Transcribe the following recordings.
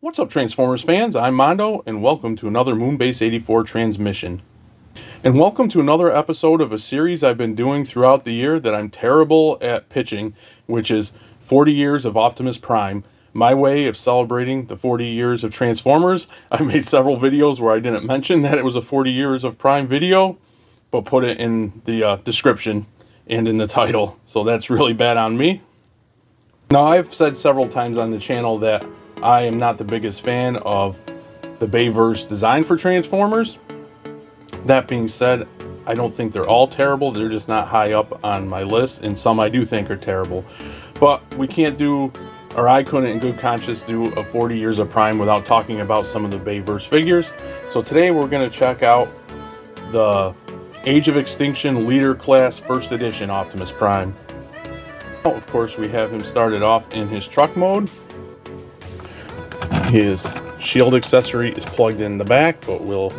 What's up, Transformers fans? I'm Mondo, and welcome to another Moonbase 84 transmission. And welcome to another episode of a series I've been doing throughout the year that I'm terrible at pitching, which is 40 years of Optimus Prime. My way of celebrating the 40 years of Transformers. I made several videos where I didn't mention that it was a 40 years of Prime video, but put it in the description and in the title. So that's really bad on me. Now, I've said several times on the channel that I am not the biggest fan of the Bayverse design for Transformers. That being said, I don't think they're all terrible. They're just not high up on my list, and some I do think are terrible. But we can't do, or I couldn't in good conscience do a 40 years of Prime without talking about some of the Bayverse figures. So today we're going to check out the Age of Extinction Leader Class First Edition Optimus Prime. Of course, we have him started off in his truck mode. His shield accessory is plugged in the back, but we'll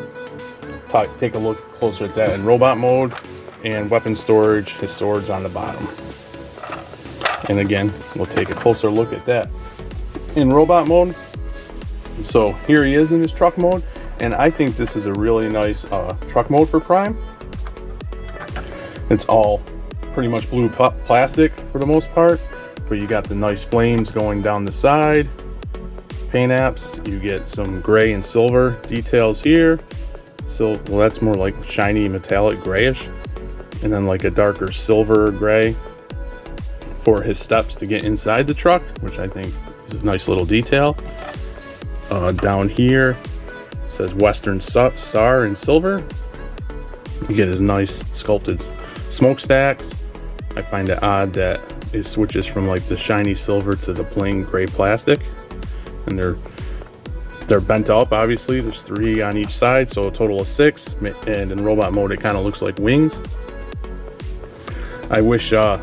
take a look closer at that in robot mode. And weapon storage, his sword's on the bottom. And again, we'll take a closer look at that in robot mode. So here he is in his truck mode, and I think this is a really nice truck mode for Prime. It's all pretty much blue plastic for the most part, but you got the nice flames going down the side. Paint apps, you get some gray and silver details here. So, well, that's more like shiny metallic grayish, and then like a darker silver gray for his steps to get inside the truck, which I think is a nice little detail. Down here it says Western Star in silver. You get his nice sculpted smokestacks. I find it odd that it switches from like the shiny silver to the plain gray plastic. And they're bent up, obviously. There's 3 on each side, so a total of 6. And in robot mode, it kind of looks like wings. I wish the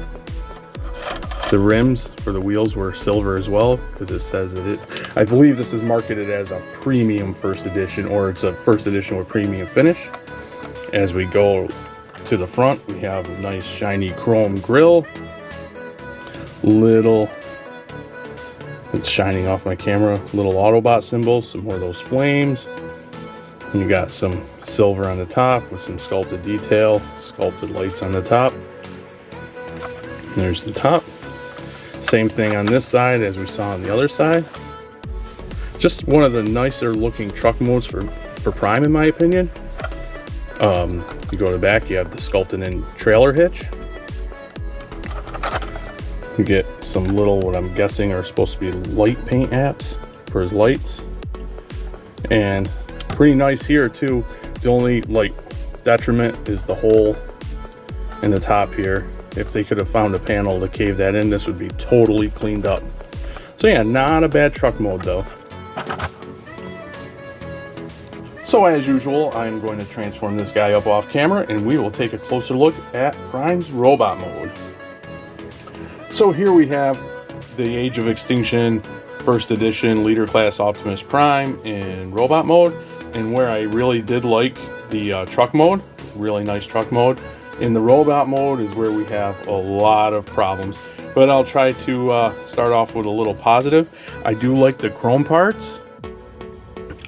rims for the wheels were silver as well, because it says that I believe this is marketed as a premium first edition, or it's a first edition with premium finish. As we go to the front, we have a nice shiny chrome grille. It's shining off my camera. Little Autobot symbols, some more of those flames. And you got some silver on the top with some sculpted detail, sculpted lights on the top. There's the top. Same thing on this side as we saw on the other side. Just one of the nicer looking truck modes for Prime, in my opinion. You go to the back, you have the sculpted in trailer hitch. You get some little, what I'm guessing are supposed to be light paint apps for his lights. And pretty nice here too. The only like detriment is the hole in the top here. If they could have found a panel to cave that in, this would be totally cleaned up. So yeah, not a bad truck mode though. So as usual, I'm going to transform this guy up off camera, and we will take a closer look at Prime's robot mode. So here we have the Age of Extinction First Edition Leader Class Optimus Prime in robot mode, and where I really did like the truck mode, really nice truck mode. In the robot mode is where we have a lot of problems, but I'll try to start off with a little positive. I do like the chrome parts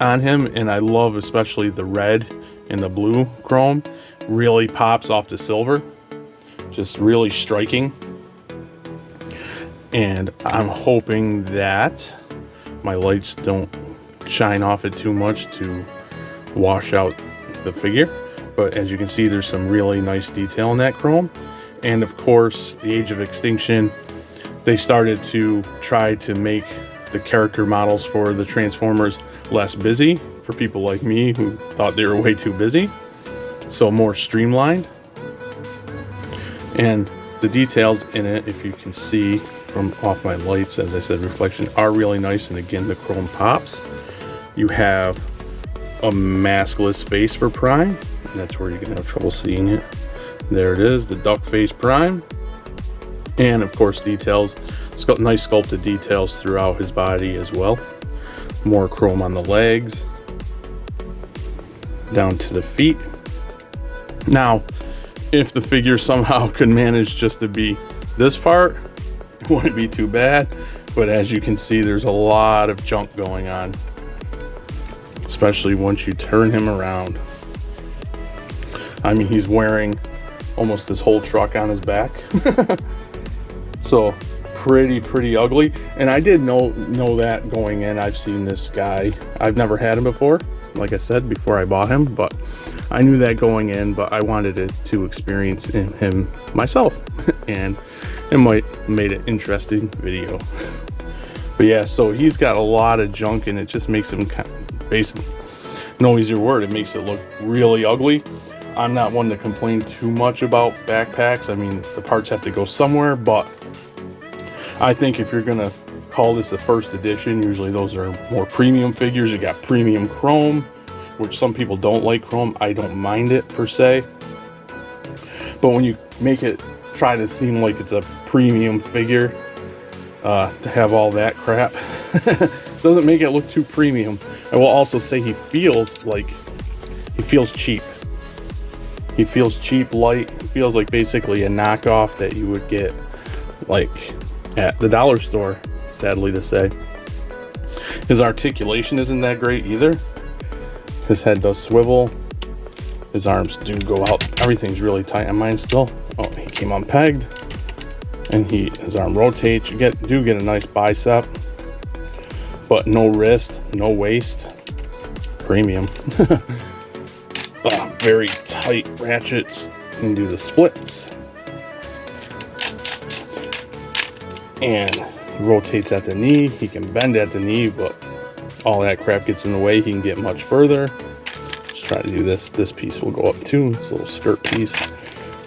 on him, and I love especially the red and the blue chrome. Really pops off the silver, just really striking. And I'm hoping that my lights don't shine off it too much to wash out the figure. But as you can see, there's some really nice detail in that chrome. And of course, the Age of Extinction, they started to try to make the character models for the Transformers less busy for people like me who thought they were way too busy. So more streamlined. And the details in it, if you can see from off my lights, as I said, reflection, are really nice. And again, the chrome pops. You have a maskless face for Prime, and that's where you're gonna have trouble seeing it. There it is, the duck face Prime. And of course, details. It's got nice sculpted details throughout his body as well. More chrome on the legs, down to the feet. Now, if the figure somehow could manage just to be this part, wouldn't be too bad. But as you can see, there's a lot of junk going on, especially once you turn him around. I mean, he's wearing almost this whole truck on his back. So pretty ugly. And I did know that going in. I've seen this guy. I've never had him before, like I said, before I bought him, but I knew that going in, but I wanted to experience him myself. And it might have made an interesting video. But yeah, so he's got a lot of junk, and it just makes him basically, no easier word, it makes it look really ugly. I'm not one to complain too much about backpacks. I mean, the parts have to go somewhere, but I think if you're gonna call this a first edition, usually those are more premium figures. You got premium chrome, which some people don't like chrome. I don't mind it per se, but when you make it try to seem like it's a premium figure, to have all that crap doesn't make it look too premium. I will also say he feels cheap. He feels cheap, light. He feels like basically a knockoff that you would get like at the dollar store, sadly to say. His articulation isn't that great either. His head does swivel. His arms do go out. Everything's really tight on mine still. Oh, he came unpegged. And his arm rotates. You do get a nice bicep, but no wrist, no waist. Premium. Very tight ratchets. You can do the splits. And he rotates at the knee. He can bend at the knee, but all that crap gets in the way. He can get much further. Let's try to do this. This piece will go up too. This little skirt piece.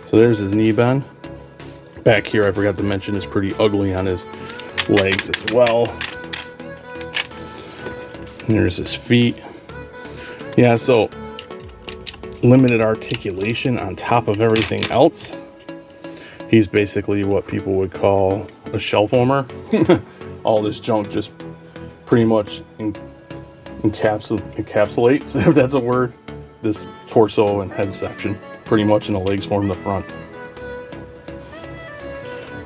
So there's his knee bend. Back here, I forgot to mention, is pretty ugly on his legs as well. And there's his feet. Yeah, so limited articulation on top of everything else. He's basically what people would call a shelf warmer. All this junk just pretty much encapsulates, if that's a word, this torso and head section, pretty much in the legs form the front.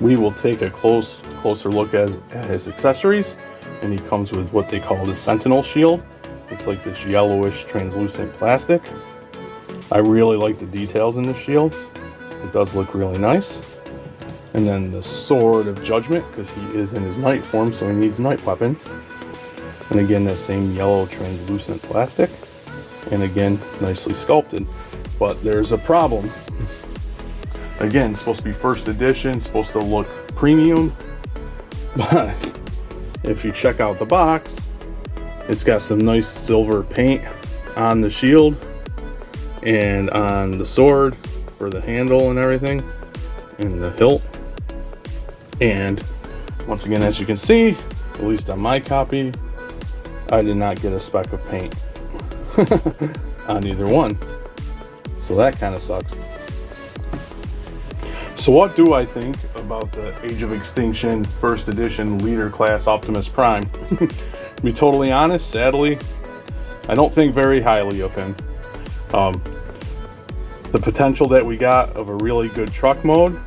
We will take a closer look at his accessories, and he comes with what they call the Sentinel shield. It's like this yellowish translucent plastic. I really like the details in the shield. It does look really nice. And then the Sword of Judgment, because he is in his knight form, so he needs knight weapons. And again, that same yellow translucent plastic. And again, nicely sculpted. But there's a problem. Again, it's supposed to be first edition, supposed to look premium. But if you check out the box, it's got some nice silver paint on the shield and on the sword for the handle and everything, and the hilt. And once again, as you can see, at least on my copy, I did not get a speck of paint on either one. So that kind of sucks. So what do I think about the Age of Extinction first edition leader class Optimus Prime? To be totally honest, sadly, I don't think very highly of him. The potential that we got of a really good truck mode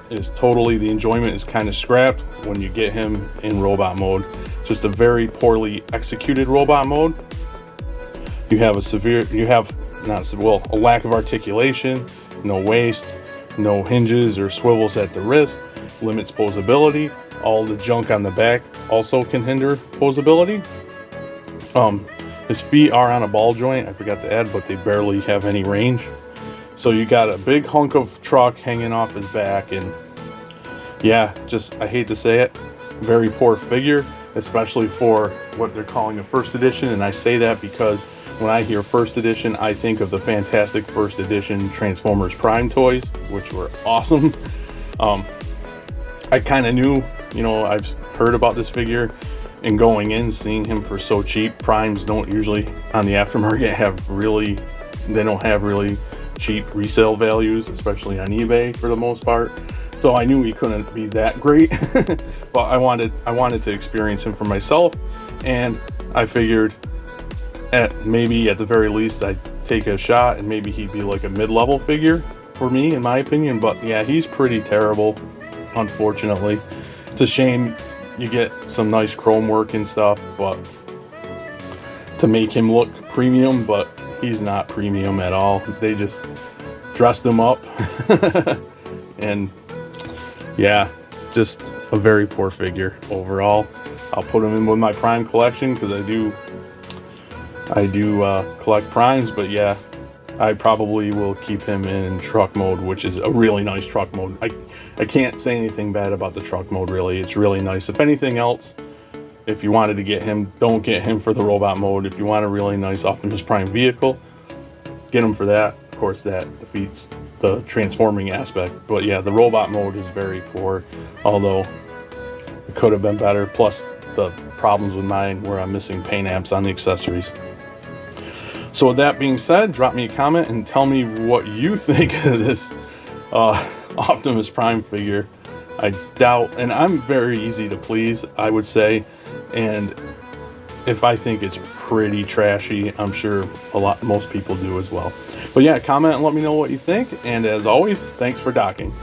is totally, the enjoyment is kind of scrapped when you get him in robot mode. Just a very poorly executed robot mode. You have a lack of articulation, no waist, no hinges or swivels at the wrist, limits posability. All the junk on the back also can hinder posability. His feet are on a ball joint, I forgot to add, but they barely have any range. So you got a big hunk of truck hanging off his back, and yeah, just, I hate to say it, very poor figure, especially for what they're calling a first edition. And I say that because when I hear first edition, I think of the fantastic first edition Transformers Prime toys, which were awesome. I kind of knew, I've heard about this figure, and going in, seeing him for so cheap. Primes don't usually, on the aftermarket, they don't have really cheap resale values, especially on eBay for the most part. So I knew he couldn't be that great, but I wanted to experience him for myself, and I figured maybe at the very least I'd take a shot, and maybe he'd be like a mid-level figure for me, in my opinion. But yeah, he's pretty terrible, unfortunately, It's a shame you get some nice chrome work and stuff, but to make him look premium, but he's not premium at all. They just dressed him up and yeah, just a very poor figure overall. I'll put him in with my prime collection because I do collect primes, but yeah, I probably will keep him in truck mode, which is a really nice truck mode. I can't say anything bad about the truck mode, really. It's really nice. If anything else, if you wanted to get him, don't get him for the robot mode. If you want a really nice Optimus Prime vehicle, get him for that. Of course, that defeats the transforming aspect. But yeah, the robot mode is very poor, although it could have been better. Plus the problems with mine where I'm missing paint apps on the accessories. So with that being said, drop me a comment and tell me what you think of this Optimus Prime figure. I doubt, and I'm very easy to please, I would say, and if I think it's pretty trashy, I'm sure most people do as well. But yeah, comment and let me know what you think, and as always, thanks for docking.